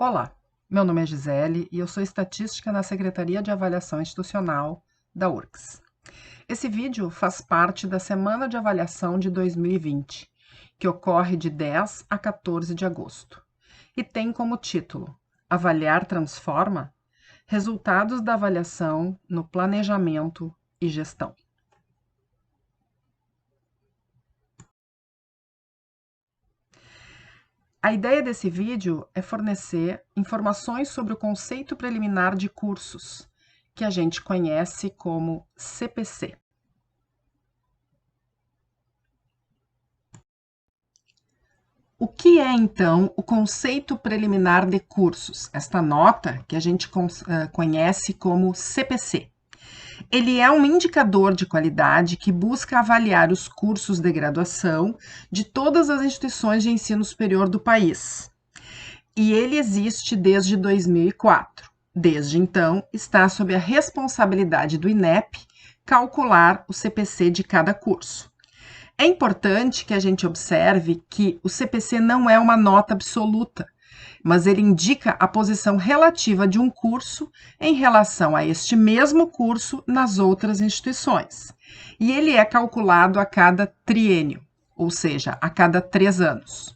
Olá, meu nome é Gisele e eu sou estatística na Secretaria de Avaliação Institucional da URGS. Esse vídeo faz parte da Semana de Avaliação de 2020, que ocorre de 10 a 14 de agosto, e tem como título Avaliar Transforma? Resultados da avaliação no planejamento e gestão. A ideia desse vídeo é fornecer informações sobre o conceito preliminar de cursos, que a gente conhece como CPC. O que é, então, o conceito preliminar de cursos? Esta nota que a gente conhece como CPC. Ele é um indicador de qualidade que busca avaliar os cursos de graduação de todas as instituições de ensino superior do país. E ele existe desde 2004. Desde então, está sob a responsabilidade do INEP calcular o CPC de cada curso. É importante que a gente observe que o CPC não é uma nota absoluta, mas ele indica a posição relativa de um curso em relação a este mesmo curso nas outras instituições. E ele é calculado a cada triênio, ou seja, a cada 3 anos.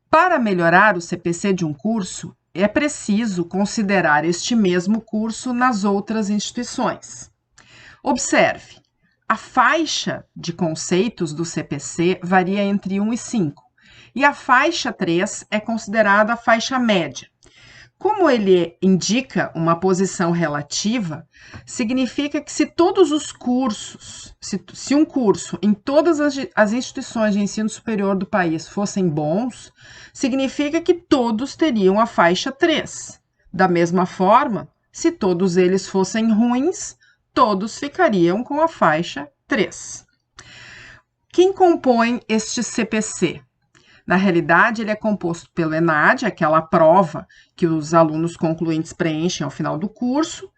Para melhorar o CPC de um curso, é preciso considerar este mesmo curso nas outras instituições. Observe, a faixa de conceitos do CPC varia entre 1 e 5, e a faixa 3 é considerada a faixa média. Como ele indica uma posição relativa, significa que se todos os cursos, se um curso em todas as instituições de ensino superior do país fossem bons, significa que todos teriam a faixa 3. Da mesma forma, se todos eles fossem ruins, todos ficariam com a faixa 3. Quem compõe este CPC? Na realidade, ele é composto pelo ENAD, aquela prova que os alunos concluintes preenchem ao final do curso.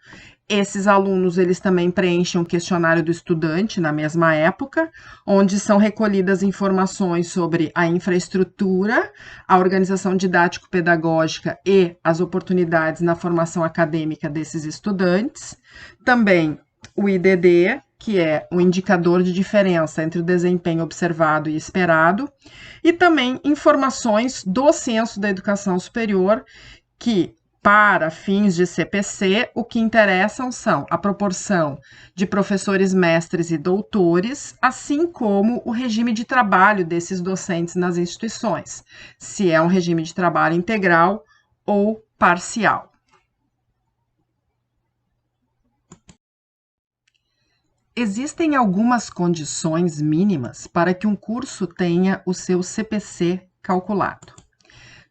Esses alunos, eles também preenchem um questionário do estudante na mesma época, onde são recolhidas informações sobre a infraestrutura, a organização didático-pedagógica e as oportunidades na formação acadêmica desses estudantes. Também o IDD, que é o indicador de diferença entre o desempenho observado e esperado, e também informações do Censo da Educação Superior, que, para fins de CPC, o que interessam são a proporção de professores, mestres e doutores, assim como o regime de trabalho desses docentes nas instituições, se é um regime de trabalho integral ou parcial. Existem algumas condições mínimas para que um curso tenha o seu CPC calculado.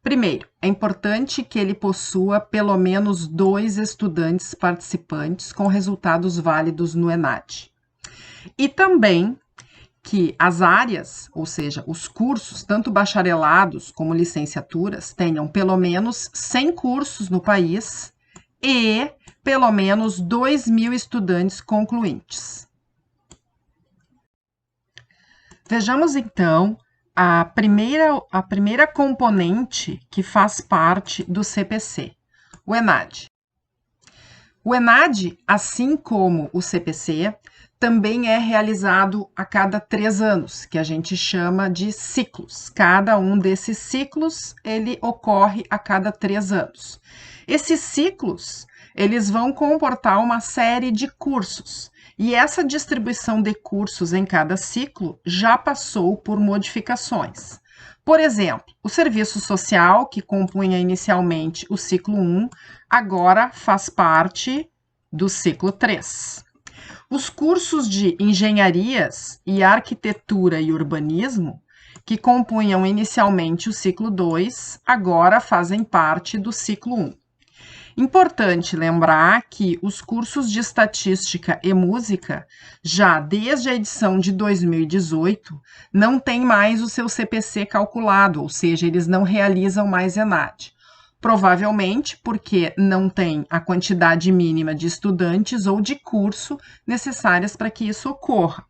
Primeiro, é importante que ele possua pelo menos 2 estudantes participantes com resultados válidos no ENAD. E também que as áreas, ou seja, os cursos, tanto bacharelados como licenciaturas, tenham pelo menos 100 cursos no país e pelo menos 2.000 estudantes concluintes. Vejamos, então, a primeira componente que faz parte do CPC, o ENAD. O ENAD, assim como o CPC, também é realizado a cada 3 anos, que a gente chama de ciclos. Cada um desses ciclos, ele ocorre a cada 3 anos. Esses ciclos, eles vão comportar uma série de cursos. E essa distribuição de cursos em cada ciclo já passou por modificações. Por exemplo, o serviço social, que compunha inicialmente o ciclo 1, agora faz parte do ciclo 3. Os cursos de engenharias e arquitetura e urbanismo, que compunham inicialmente o ciclo 2, agora fazem parte do ciclo 1. Importante lembrar que os cursos de estatística e música, já desde a edição de 2018, não têm mais o seu CPC calculado, ou seja, eles não realizam mais ENAD. Provavelmente porque não tem a quantidade mínima de estudantes ou de curso necessárias para que isso ocorra.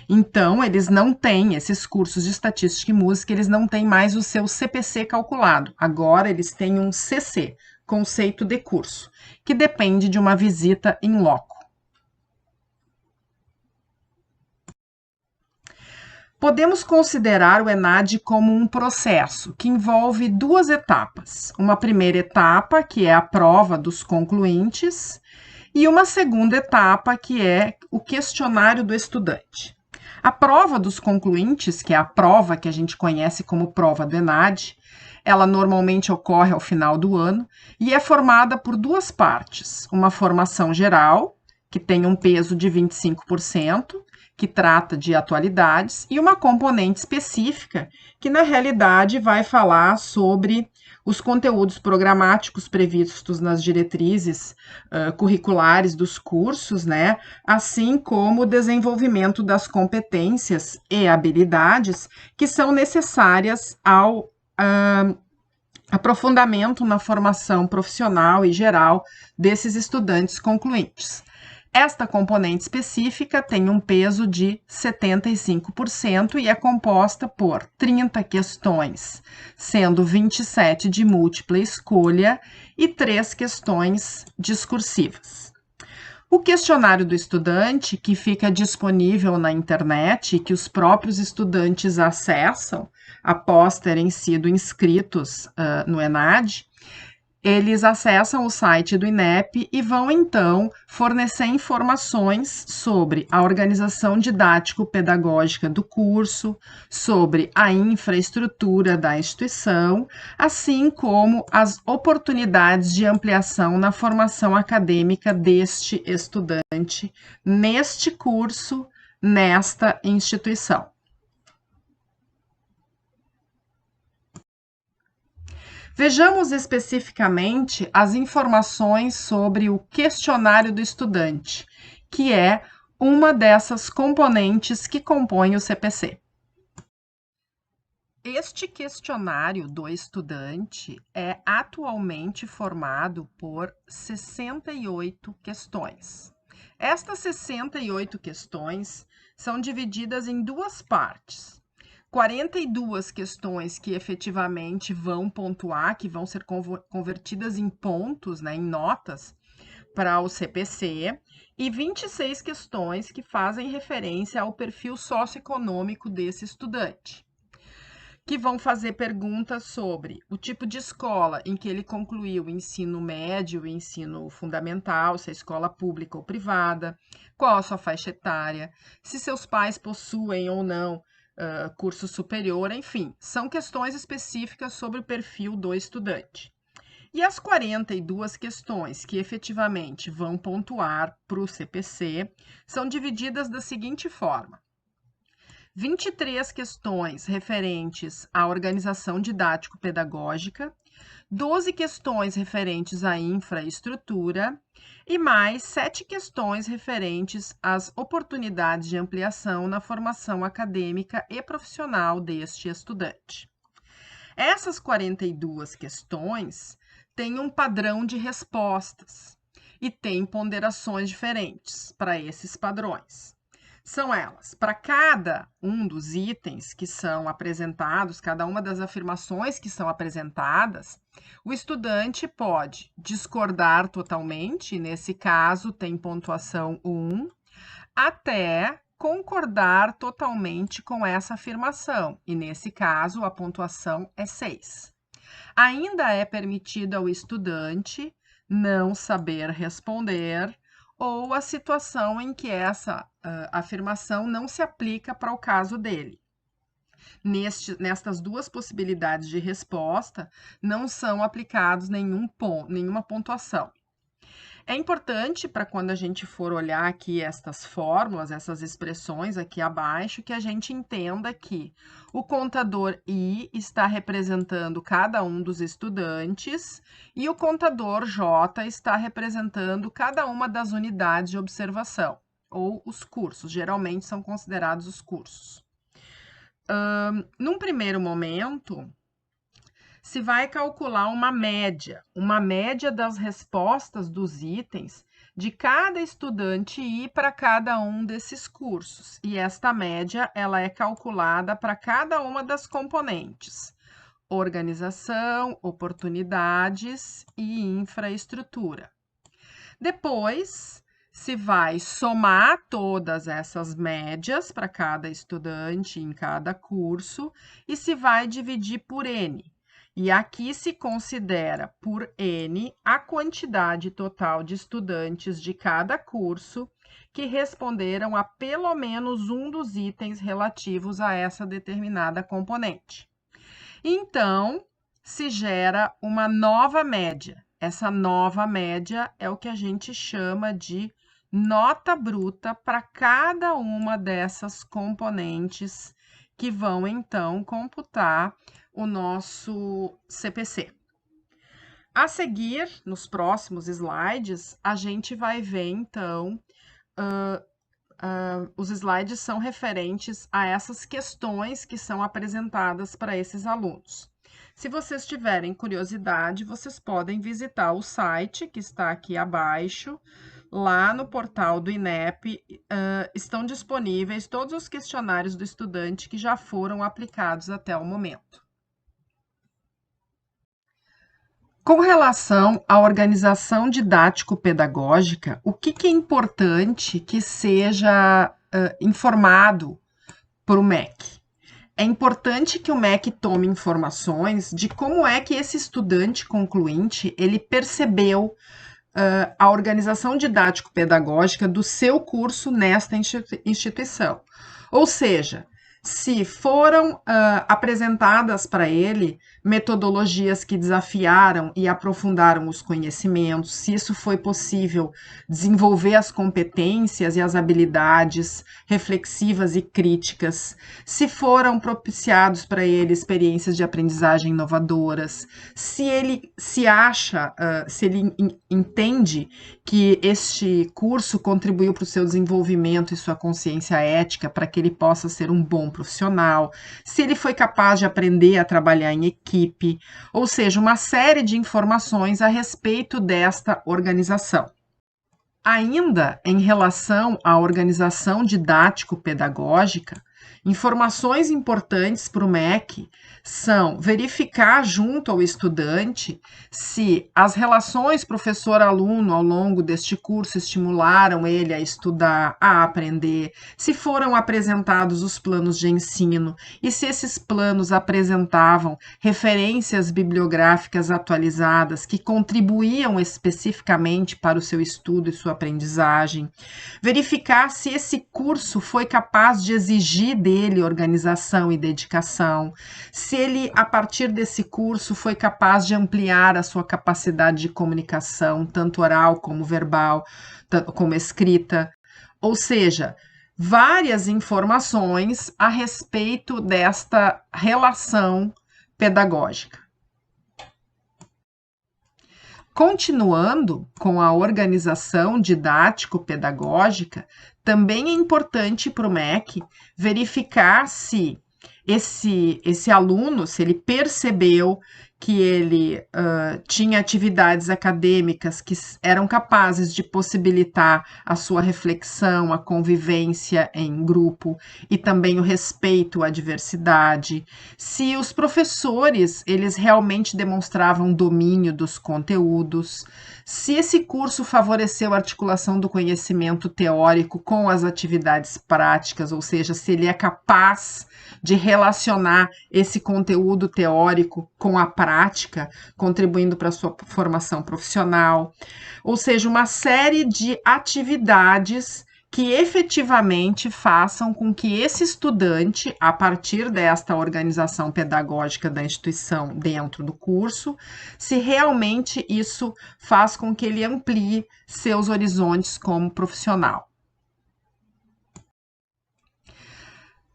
Então, eles não têm, esses cursos de estatística e música, eles não têm mais o seu CPC calculado. Agora, eles têm um CC, conceito de curso, que depende de uma visita in loco. Podemos considerar o ENAD como um processo que envolve duas etapas. Uma primeira etapa, que é a prova dos concluintes, e uma segunda etapa, que é o questionário do estudante. A prova dos concluintes, que é a prova que a gente conhece como prova do ENAD, ela normalmente ocorre ao final do ano e é formada por duas partes. Uma formação geral, que tem um peso de 25%, que trata de atualidades, e uma componente específica, que na realidade vai falar sobre os conteúdos programáticos previstos nas diretrizes curriculares dos cursos, né? Assim como o desenvolvimento das competências e habilidades que são necessárias ao aprofundamento na formação profissional e geral desses estudantes concluintes. Esta componente específica tem um peso de 75% e é composta por 30 questões, sendo 27 de múltipla escolha e 3 questões discursivas. O questionário do estudante, que fica disponível na internet e que os próprios estudantes acessam após terem sido inscritos no ENAD, eles acessam o site do INEP e vão, então, fornecer informações sobre a organização didático-pedagógica do curso, sobre a infraestrutura da instituição, assim como as oportunidades de ampliação na formação acadêmica deste estudante neste curso, nesta instituição. Vejamos especificamente as informações sobre o questionário do estudante, que é uma dessas componentes que compõem o CPC. Este questionário do estudante é atualmente formado por 68 questões. Estas 68 questões são divididas em duas partes. 42 questões que efetivamente vão pontuar, que vão ser convertidas em pontos, né, em notas, para o CPC, e 26 questões que fazem referência ao perfil socioeconômico desse estudante, que vão fazer perguntas sobre o tipo de escola em que ele concluiu o ensino médio e ensino fundamental, se é escola pública ou privada, qual a sua faixa etária, se seus pais possuem ou não curso superior, enfim, são questões específicas sobre o perfil do estudante. E as 42 questões que efetivamente vão pontuar para o CPC são divididas da seguinte forma: 23 questões referentes à organização didático-pedagógica, 12 questões referentes à infraestrutura e mais 7 questões referentes às oportunidades de ampliação na formação acadêmica e profissional deste estudante. Essas 42 questões têm um padrão de respostas e têm ponderações diferentes para esses padrões. São elas, para cada um dos itens que são apresentados, cada uma das afirmações que são apresentadas, o estudante pode discordar totalmente, nesse caso tem pontuação 1, até concordar totalmente com essa afirmação, e nesse caso a pontuação é 6. Ainda é permitido ao estudante não saber responder ou a situação em que essa afirmação não se aplica para o caso dele. Nestas duas possibilidades de resposta, não são aplicados nenhuma pontuação. É importante para quando a gente for olhar aqui estas fórmulas, essas expressões aqui abaixo, que a gente entenda que o contador I está representando cada um dos estudantes e o contador J está representando cada uma das unidades de observação, ou os cursos, geralmente são considerados os cursos. Num primeiro momento, se vai calcular uma média das respostas dos itens de cada estudante ir para cada um desses cursos. E esta média, ela é calculada para cada uma das componentes: organização, oportunidades e infraestrutura. Depois, se vai somar todas essas médias para cada estudante em cada curso e se vai dividir por N. E aqui se considera por N a quantidade total de estudantes de cada curso que responderam a pelo menos um dos itens relativos a essa determinada componente. Então, se gera uma nova média. Essa nova média é o que a gente chama de nota bruta para cada uma dessas componentes que vão, então, computar o nosso CPC. A seguir, nos próximos slides, a gente vai ver, então, os slides são referentes a essas questões que são apresentadas para esses alunos. Se vocês tiverem curiosidade, vocês podem visitar o site que está aqui abaixo. Lá no portal do INEP estão disponíveis todos os questionários do estudante que já foram aplicados até o momento. Com relação à organização didático-pedagógica, o que é importante que seja informado para o MEC? É importante que o MEC tome informações de como é que esse estudante concluinte ele percebeu a organização didático-pedagógica do seu curso nesta instituição. Ou seja, se foram apresentadas para ele metodologias que desafiaram e aprofundaram os conhecimentos, se isso foi possível desenvolver as competências e as habilidades reflexivas e críticas, se foram propiciados para ele experiências de aprendizagem inovadoras, se ele se acha, se ele entende que este curso contribuiu para o seu desenvolvimento e sua consciência ética para que ele possa ser um bom profissional, se ele foi capaz de aprender a trabalhar em equipe, ou seja, uma série de informações a respeito desta organização. Ainda em relação à organização didático-pedagógica, informações importantes para o MEC são verificar junto ao estudante se as relações professor-aluno ao longo deste curso estimularam ele a estudar, a aprender, se foram apresentados os planos de ensino e se esses planos apresentavam referências bibliográficas atualizadas que contribuíam especificamente para o seu estudo e sua aprendizagem, verificar se esse curso foi capaz de exigir dele organização e dedicação, se ele, a partir desse curso, foi capaz de ampliar a sua capacidade de comunicação, tanto oral como verbal, como escrita, ou seja, várias informações a respeito desta relação pedagógica. Continuando com a organização didático-pedagógica, também é importante para o MEC verificar se esse aluno, se ele percebeu que ele tinha atividades acadêmicas que eram capazes de possibilitar a sua reflexão, a convivência em grupo e também o respeito à diversidade, se os professores eles realmente demonstravam domínio dos conteúdos, se esse curso favoreceu a articulação do conhecimento teórico com as atividades práticas, ou seja, se ele é capaz de relacionar esse conteúdo teórico com a prática, contribuindo para a sua formação profissional, ou seja, uma série de atividades que efetivamente façam com que esse estudante, a partir desta organização pedagógica da instituição dentro do curso, se realmente isso faz com que ele amplie seus horizontes como profissional.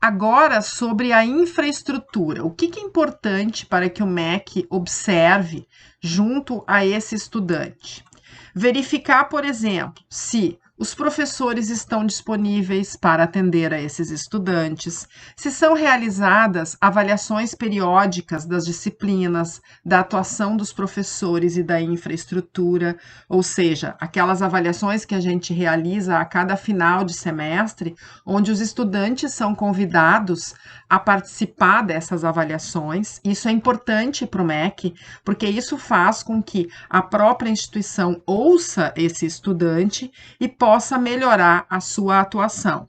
Agora, sobre a infraestrutura. O que é importante para que o MEC observe junto a esse estudante? Verificar, por exemplo, se os professores estão disponíveis para atender a esses estudantes, se são realizadas avaliações periódicas das disciplinas, da atuação dos professores e da infraestrutura, ou seja, aquelas avaliações que a gente realiza a cada final de semestre, onde os estudantes são convidados a participar dessas avaliações. Isso é importante para o MEC, porque isso faz com que a própria instituição ouça esse estudante e possa melhorar a sua atuação.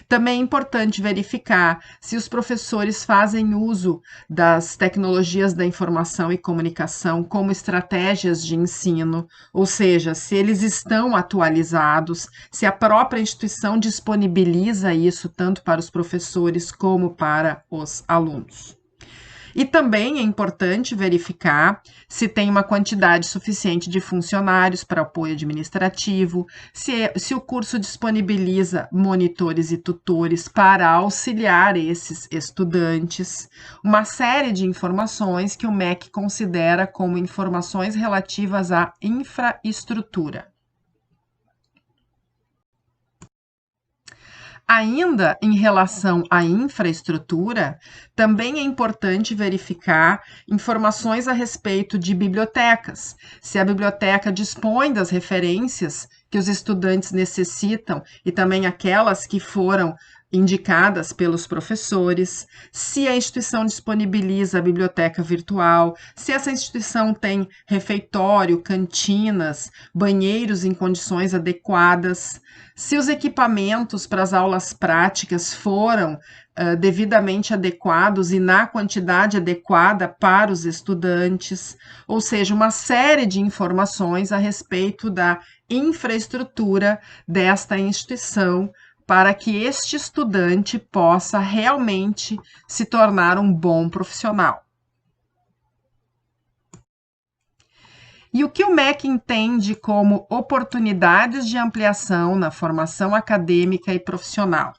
Também é importante verificar se os professores fazem uso das tecnologias da informação e comunicação como estratégias de ensino, ou seja, se eles estão atualizados, se a própria instituição disponibiliza isso tanto para os professores como para os alunos. E também é importante verificar se tem uma quantidade suficiente de funcionários para apoio administrativo, se o curso disponibiliza monitores e tutores para auxiliar esses estudantes, uma série de informações que o MEC considera como informações relativas à infraestrutura. Ainda em relação à infraestrutura, também é importante verificar informações a respeito de bibliotecas, se a biblioteca dispõe das referências que os estudantes necessitam e também aquelas que foram indicadas pelos professores, se a instituição disponibiliza a biblioteca virtual, se essa instituição tem refeitório, cantinas, banheiros em condições adequadas, se os equipamentos para as aulas práticas foram devidamente adequados e na quantidade adequada para os estudantes, ou seja, uma série de informações a respeito da infraestrutura desta instituição para que este estudante possa realmente se tornar um bom profissional. E o que o MEC entende como oportunidades de ampliação na formação acadêmica e profissional?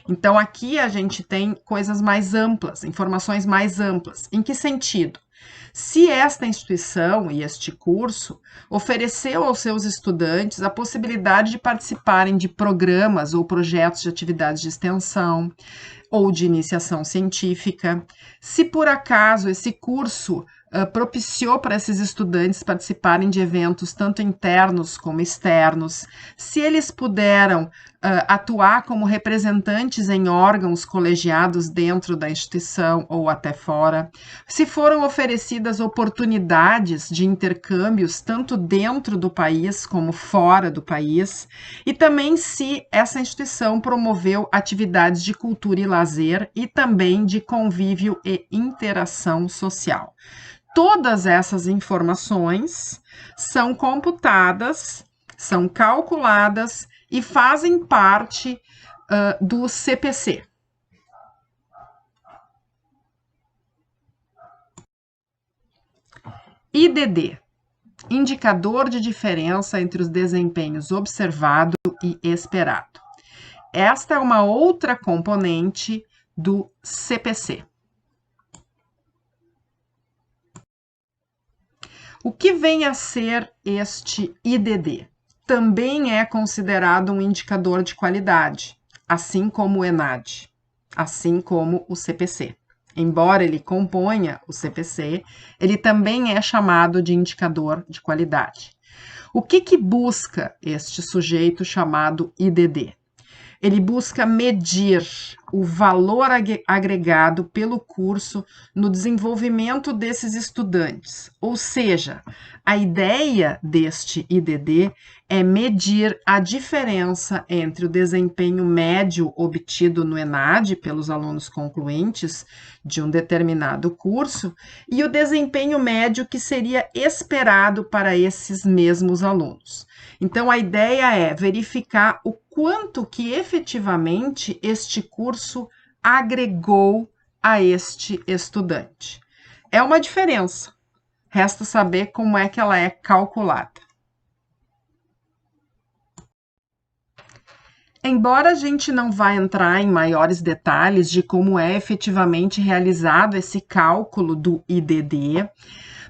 Então, aqui a gente tem coisas mais amplas, informações mais amplas. Em que sentido? Se esta instituição e este curso ofereceu aos seus estudantes a possibilidade de participarem de programas ou projetos de atividades de extensão ou de iniciação científica, se por acaso esse curso propiciou para esses estudantes participarem de eventos tanto internos como externos, se eles puderam atuar como representantes em órgãos colegiados dentro da instituição ou até fora, se foram oferecidas oportunidades de intercâmbios tanto dentro do país como fora do país, e também se essa instituição promoveu atividades de cultura e lazer e também de convívio e interação social. Todas essas informações são computadas, são calculadas e fazem parte do CPC. IDD, indicador de diferença entre os desempenhos observado e esperado. Esta é uma outra componente do CPC. O que vem a ser este IDD? Também é considerado um indicador de qualidade, assim como o ENAD, assim como o CPC. Embora ele componha o CPC, ele também é chamado de indicador de qualidade. O que busca este sujeito chamado IDD? Ele busca medir o valor agregado pelo curso no desenvolvimento desses estudantes. Ou seja, a ideia deste IDD é medir a diferença entre o desempenho médio obtido no ENAD pelos alunos concluintes de um determinado curso e o desempenho médio que seria esperado para esses mesmos alunos. Então, a ideia é verificar o quanto que efetivamente este curso agregou a este estudante. É uma diferença, resta saber como é que ela é calculada. Embora a gente não vá entrar em maiores detalhes de como é efetivamente realizado esse cálculo do IDD,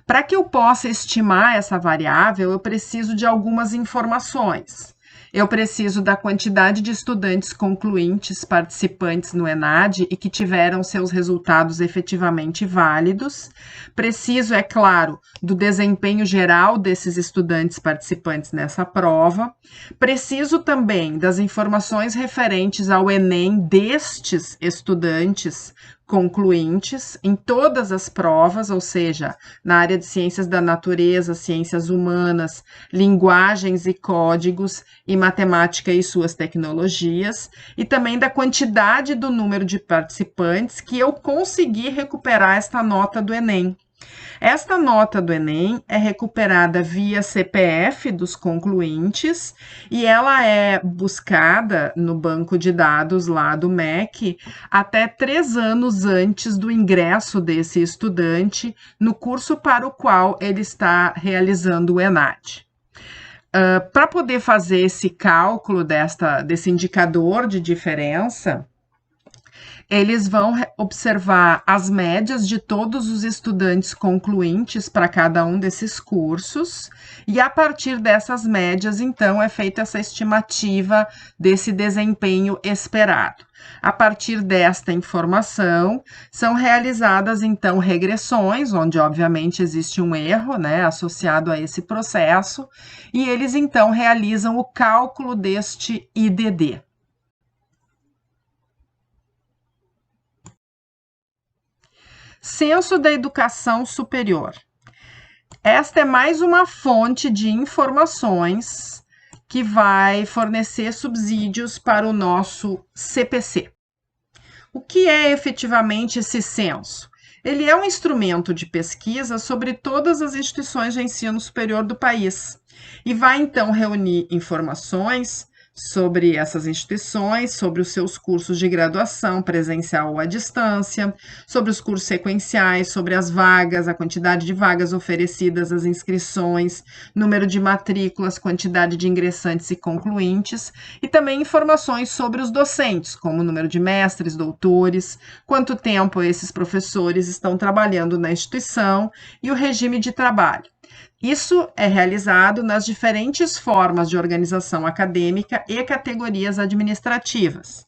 para que eu possa estimar essa variável, eu preciso de algumas informações. eu preciso da quantidade de estudantes concluintes participantes no ENAD e que tiveram seus resultados efetivamente válidos. Preciso, é claro, do desempenho geral desses estudantes participantes nessa prova. Preciso também das informações referentes ao Enem destes estudantes concluintes em todas as provas, ou seja, na área de ciências da natureza, ciências humanas, linguagens e códigos e matemática e suas tecnologias, e também da quantidade do número de participantes que eu consegui recuperar esta nota do Enem. Esta nota do Enem é recuperada via CPF dos concluintes e ela é buscada no banco de dados lá do MEC até 3 anos antes do ingresso desse estudante no curso para o qual ele está realizando o ENAD. Para poder fazer esse cálculo desse indicador de diferença, eles vão observar as médias de todos os estudantes concluintes para cada um desses cursos, e a partir dessas médias, então, é feita essa estimativa desse desempenho esperado. A partir desta informação, são realizadas, então, regressões, onde, obviamente, existe um erro, né, associado a esse processo, e eles, então, realizam o cálculo deste IDD. Censo da Educação Superior. Esta é mais uma fonte de informações que vai fornecer subsídios para o nosso CPC. O que é efetivamente esse censo? Ele é um instrumento de pesquisa sobre todas as instituições de ensino superior do país e vai então reunir informações sobre essas instituições, sobre os seus cursos de graduação presencial ou à distância, sobre os cursos sequenciais, sobre as vagas, a quantidade de vagas oferecidas, as inscrições, número de matrículas, quantidade de ingressantes e concluintes, e também informações sobre os docentes, como o número de mestres, doutores, quanto tempo esses professores estão trabalhando na instituição e o regime de trabalho. Isso é realizado nas diferentes formas de organização acadêmica e categorias administrativas.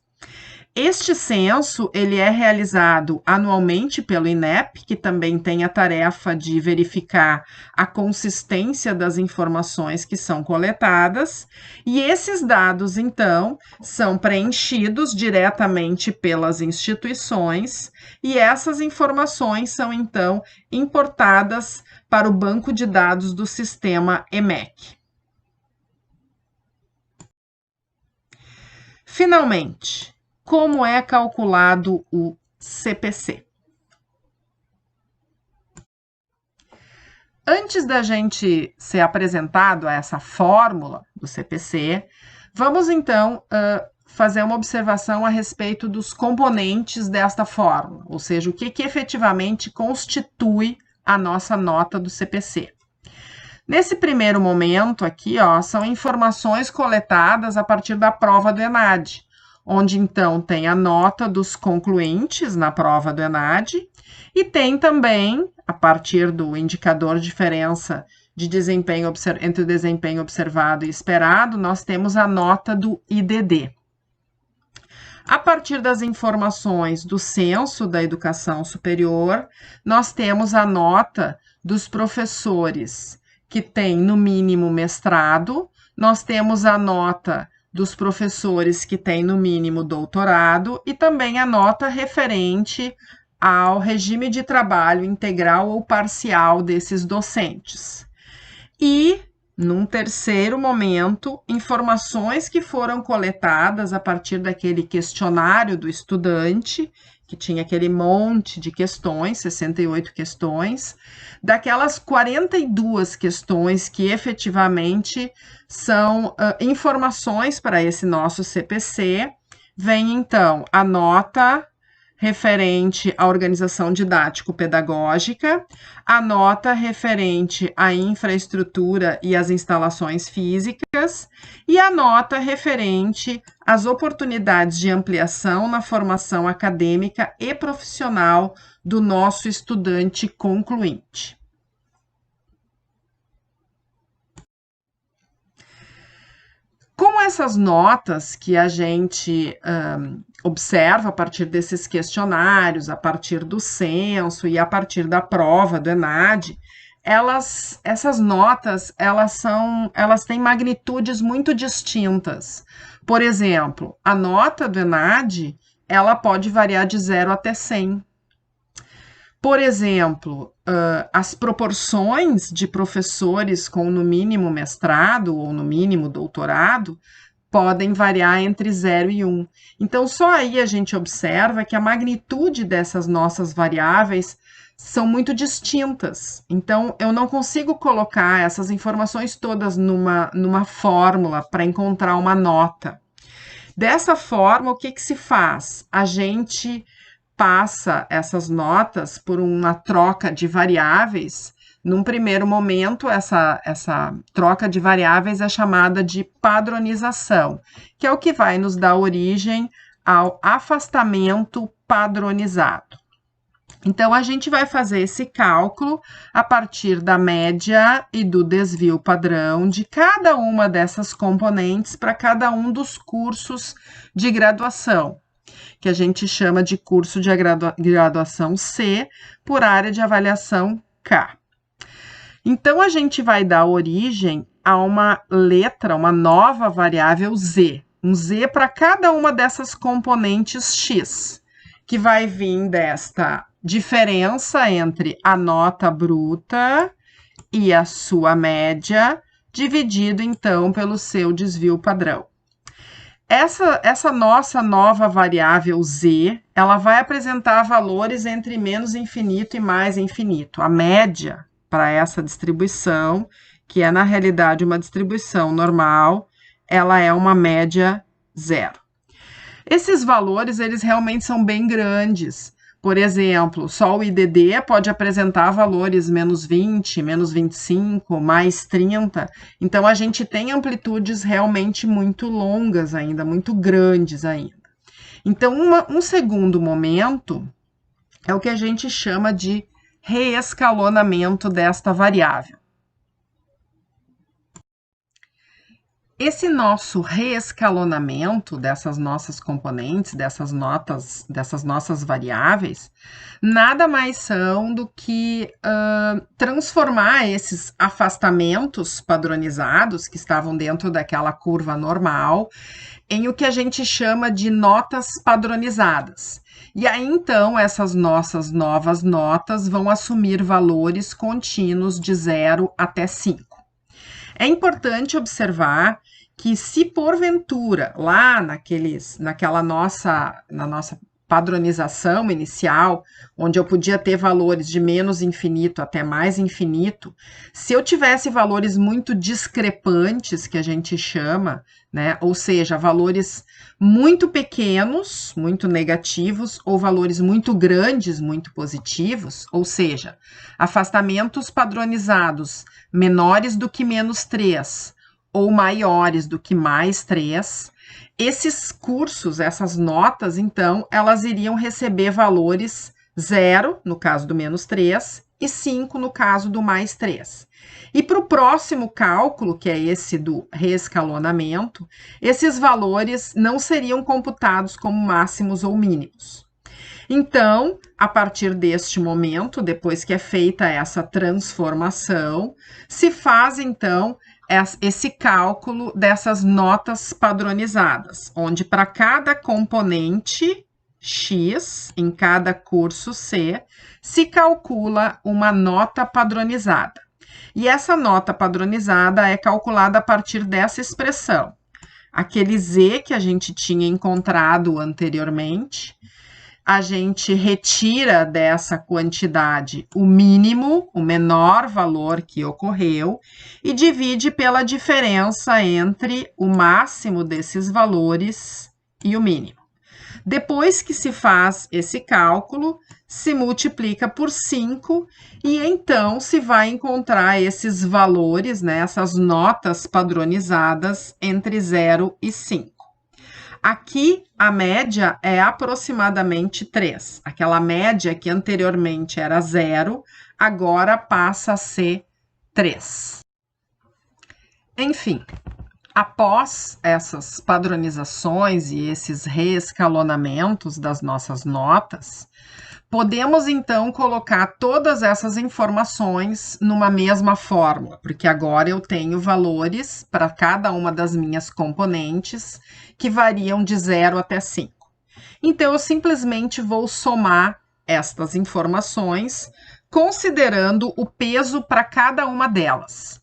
Este censo, ele é realizado anualmente pelo INEP, que também tem a tarefa de verificar a consistência das informações que são coletadas, e esses dados, então, são preenchidos diretamente pelas instituições, e essas informações são, então, importadas para o banco de dados do sistema EMEC. Finalmente, como é calculado o CPC? Antes da gente ser apresentado a essa fórmula do CPC, vamos então fazer uma observação a respeito dos componentes desta fórmula, ou seja, o que efetivamente constitui a nossa nota do CPC. Nesse primeiro momento aqui, são informações coletadas a partir da prova do ENAD, onde então tem a nota dos concluintes na prova do ENAD e tem também, a partir do indicador de diferença de desempenho entre o desempenho observado e esperado, nós temos a nota do IDD. A partir das informações do Censo da Educação Superior, nós temos a nota dos professores que têm, no mínimo, mestrado, nós temos a nota dos professores que têm, no mínimo, doutorado e também a nota referente ao regime de trabalho integral ou parcial desses docentes. E num terceiro momento, informações que foram coletadas a partir daquele questionário do estudante, que tinha aquele monte de questões, 68 questões, daquelas 42 questões que efetivamente são informações para esse nosso CPC, vem então a nota referente à organização didático-pedagógica, a nota referente à infraestrutura e às instalações físicas, e a nota referente às oportunidades de ampliação na formação acadêmica e profissional do nosso estudante concluinte. Com essas notas que a gente observa a partir desses questionários, a partir do censo e a partir da prova do ENAD, essas notas, elas têm magnitudes muito distintas. Por exemplo, a nota do ENAD, ela pode variar de 0 até 100. Por exemplo, as proporções de professores com no mínimo mestrado ou no mínimo doutorado podem variar entre 0 e 1. Então, só aí a gente observa que a magnitude dessas nossas variáveis são muito distintas. Então, eu não consigo colocar essas informações todas numa fórmula para encontrar uma nota. Dessa forma, o que se faz? A gente passa essas notas por uma troca de variáveis. Num primeiro momento, essa troca de variáveis é chamada de padronização, que é o que vai nos dar origem ao afastamento padronizado. Então, a gente vai fazer esse cálculo a partir da média e do desvio padrão de cada uma dessas componentes para cada um dos cursos de graduação, que a gente chama de curso de graduação C, por área de avaliação K. Então, a gente vai dar origem a uma letra, uma nova variável Z, um Z para cada uma dessas componentes X, que vai vir desta diferença entre a nota bruta e a sua média, dividido, então, pelo seu desvio padrão. Essa nossa nova variável Z, ela vai apresentar valores entre menos infinito e mais infinito. A média para essa distribuição, que é na realidade uma distribuição normal, ela é uma média zero. Esses valores, eles realmente são bem grandes. Por exemplo, só o IDD pode apresentar valores menos 20, menos 25, mais 30. Então, a gente tem amplitudes realmente muito longas ainda, muito grandes ainda. Então, um segundo momento é o que a gente chama de reescalonamento desta variável. Esse nosso reescalonamento dessas nossas componentes, dessas nossas variáveis, nada mais são do que transformar esses afastamentos padronizados que estavam dentro daquela curva normal em o que a gente chama de notas padronizadas. E aí, então, essas nossas novas notas vão assumir valores contínuos de 0 até 5. É importante observar que se porventura, lá na nossa padronização inicial, onde eu podia ter valores de menos infinito até mais infinito, se eu tivesse valores muito discrepantes, que a gente chama, né, ou seja, valores muito pequenos, muito negativos, ou valores muito grandes, muito positivos, ou seja, afastamentos padronizados menores do que menos 3, ou maiores do que mais 3, esses cursos, essas notas, então, elas iriam receber valores 0, no caso do menos 3, e 5, no caso do mais 3. E para o próximo cálculo, que é esse do reescalonamento, esses valores não seriam computados como máximos ou mínimos. Então, a partir deste momento, depois que é feita essa transformação, se faz, então, esse cálculo dessas notas padronizadas, onde para cada componente X, em cada curso C, se calcula uma nota padronizada. E essa nota padronizada é calculada a partir dessa expressão. Aquele Z que a gente tinha encontrado anteriormente, a gente retira dessa quantidade o mínimo, o menor valor que ocorreu, e divide pela diferença entre o máximo desses valores e o mínimo. Depois que se faz esse cálculo, se multiplica por 5 e então se vai encontrar esses valores, né, essas notas padronizadas entre 0 e 5. Aqui, a média é aproximadamente 3. Aquela média que anteriormente era 0, agora passa a ser 3. Enfim, Após essas padronizações e esses reescalonamentos das nossas notas, podemos então colocar todas essas informações numa mesma fórmula, porque agora eu tenho valores para cada uma das minhas componentes que variam de 0 até 5. Então, eu simplesmente vou somar estas informações, considerando o peso para cada uma delas.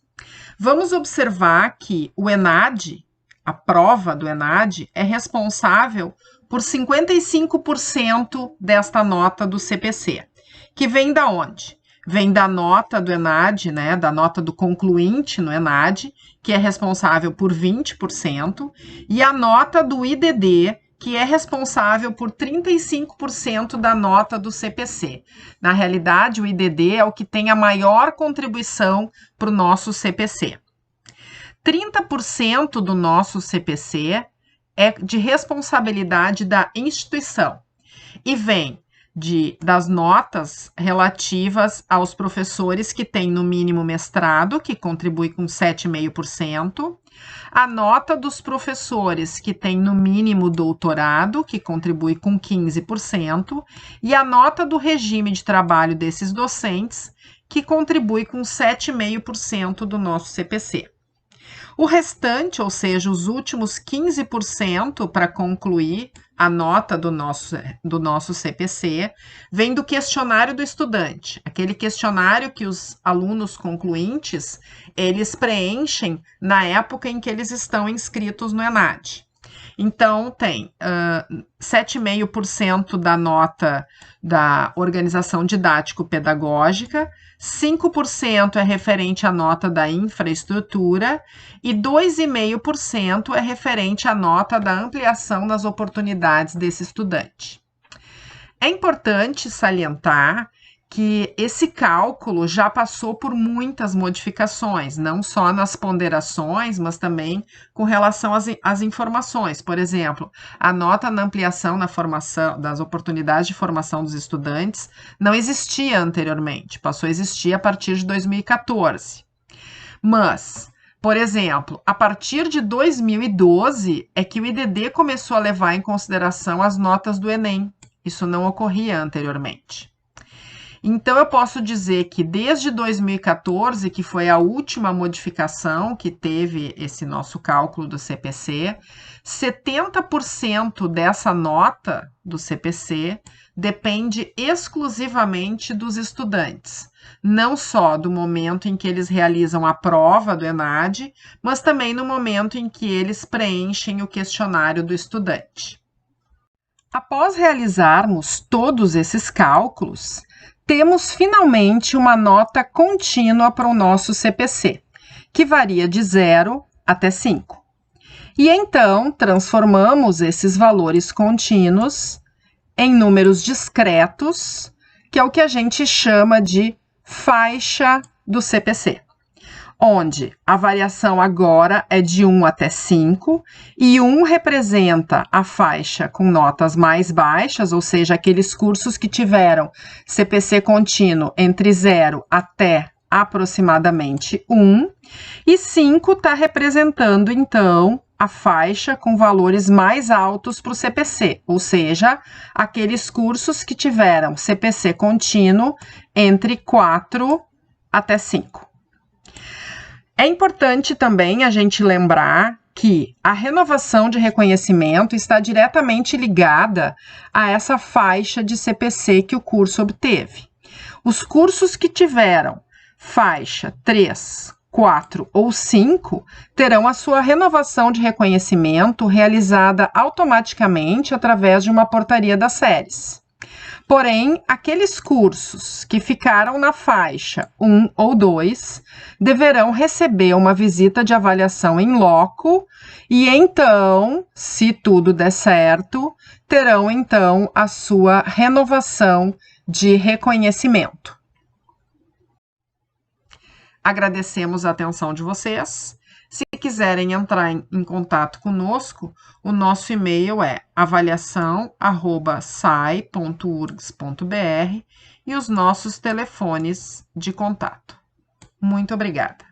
Vamos observar que o ENAD, a prova do ENAD, é responsável por 55% desta nota do CPC, que vem da onde? Vem da nota do ENAD, né, da nota do concluinte no ENAD, que é responsável por 20%, e a nota do IDD, que é responsável por 35% da nota do CPC. Na realidade, o IDD é o que tem a maior contribuição para o nosso CPC. 30% do nosso CPC é de responsabilidade da instituição e vem das notas relativas aos professores que têm no mínimo mestrado, que contribui com 7,5%, a nota dos professores que têm no mínimo doutorado, que contribui com 15%, e a nota do regime de trabalho desses docentes, que contribui com 7,5% do nosso CPC. O restante, ou seja, os últimos 15% para concluir a nota do nosso CPC, vem do questionário do estudante, aquele questionário que os alunos concluintes, eles preenchem na época em que eles estão inscritos no ENAD. Então, tem 7,5% da nota da organização didático-pedagógica, 5% é referente à nota da infraestrutura e 2,5% é referente à nota da ampliação das oportunidades desse estudante. É importante salientar que esse cálculo já passou por muitas modificações, não só nas ponderações, mas também com relação às informações. Por exemplo, a nota na ampliação na formação das oportunidades de formação dos estudantes não existia anteriormente, passou a existir a partir de 2014. Mas, por exemplo, a partir de 2012 é que o IDD começou a levar em consideração as notas do Enem. Isso não ocorria anteriormente. Então, eu posso dizer que desde 2014, que foi a última modificação que teve esse nosso cálculo do CPC, 70% dessa nota do CPC depende exclusivamente dos estudantes, não só do momento em que eles realizam a prova do ENAD, mas também no momento em que eles preenchem o questionário do estudante. Após realizarmos todos esses cálculos, temos finalmente uma nota contínua para o nosso CPC, que varia de 0 até 5. E então, transformamos esses valores contínuos em números discretos, que é o que a gente chama de faixa do CPC, onde a variação agora é de 1 até 5, e 1 representa a faixa com notas mais baixas, ou seja, aqueles cursos que tiveram CPC contínuo entre 0 até aproximadamente 1, e 5 está representando, então, a faixa com valores mais altos para o CPC, ou seja, aqueles cursos que tiveram CPC contínuo entre 4 até 5. É importante também a gente lembrar que a renovação de reconhecimento está diretamente ligada a essa faixa de CPC que o curso obteve. Os cursos que tiveram faixa 3, 4 ou 5 terão a sua renovação de reconhecimento realizada automaticamente através de uma portaria das séries. Porém, aqueles cursos que ficaram na faixa 1 ou 2 deverão receber uma visita de avaliação em loco e então, se tudo der certo, terão então a sua renovação de reconhecimento. Agradecemos a atenção de vocês. Se quiserem entrar em contato conosco, o nosso e-mail é avaliação@sai.urgs.br e os nossos telefones de contato. Muito obrigada.